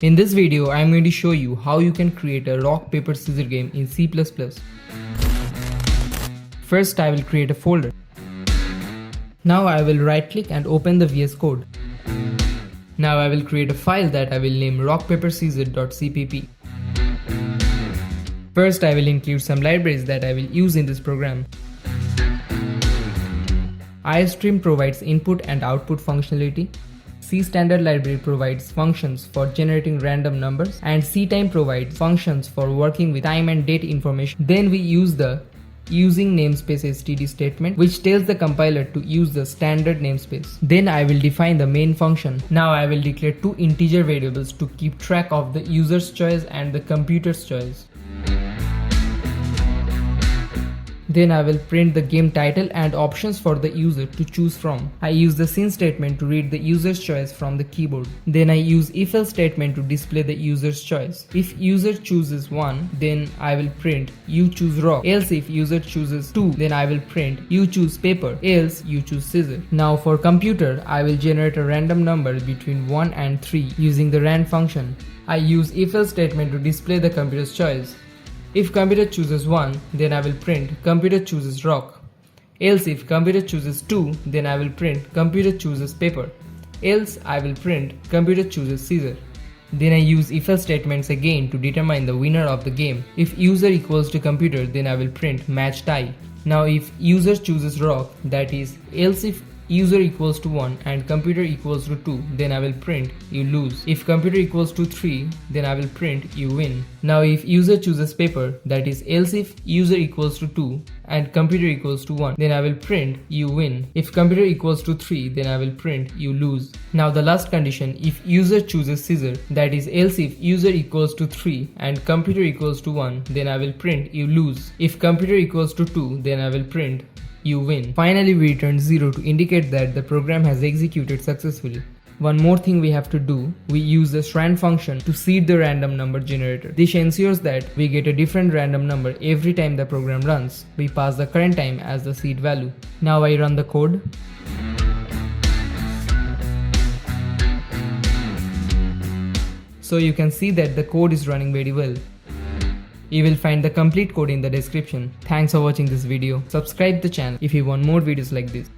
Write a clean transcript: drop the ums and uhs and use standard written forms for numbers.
In this video, I am going to show you how you can create a rock paper scissor game in C++. First, I will create a folder. Now I will right click and open the VS Code. Now I will create a file that I will name rockpaperscissor.cpp. First, I will include some libraries that I will use in this program. iStream provides input and output functionality. C standard library provides functions for generating random numbers, and CTime provides functions for working with time and date information. Then we use the using namespace std statement, which tells the compiler to use the standard namespace. Then I will define the main function. Now I will declare two integer variables to keep track of the user's choice and the computer's choice. Then I will print the game title and options for the user to choose from. I use the sin statement to read the user's choice from the keyboard. Then I use if-else statement to display the user's choice. If user chooses 1, then I will print you choose rock. Else if user chooses 2, then I will print you choose paper. Else you choose scissor. Now for computer, I will generate a random number between 1 and 3 using the rand function. I use if-else statement to display the computer's choice. If computer chooses 1, then I will print computer chooses rock. Else if computer chooses 2, then I will print computer chooses paper. Else I will print computer chooses scissor. Then I use if-else statements again to determine the winner of the game. If user equals to computer, then I will print match tie. Now if user chooses rock, that is, else if user equals to 1 and computer equals to 2, then I will print you lose. If computer equals to 3, then I will print you win. Now if user chooses paper, that is, else if user equals to 2 and computer equals to 1, then I will print you win. If computer equals to 3, then I will print you lose. Now the last condition, if user chooses scissor, that is, else if user equals to 3 and computer equals to 1, then I will print you lose. If computer equals to 2, then I will print you win. Finally, we return 0 to indicate that the program has executed successfully. One more thing we have to do, we use the rand function to seed the random number generator. This ensures that we get a different random number every time the program runs. We pass the current time as the seed value. Now I run the code. So you can see that the code is running very well. You will find the complete code in the description. Thanks for watching this video. Subscribe the channel if you want more videos like this.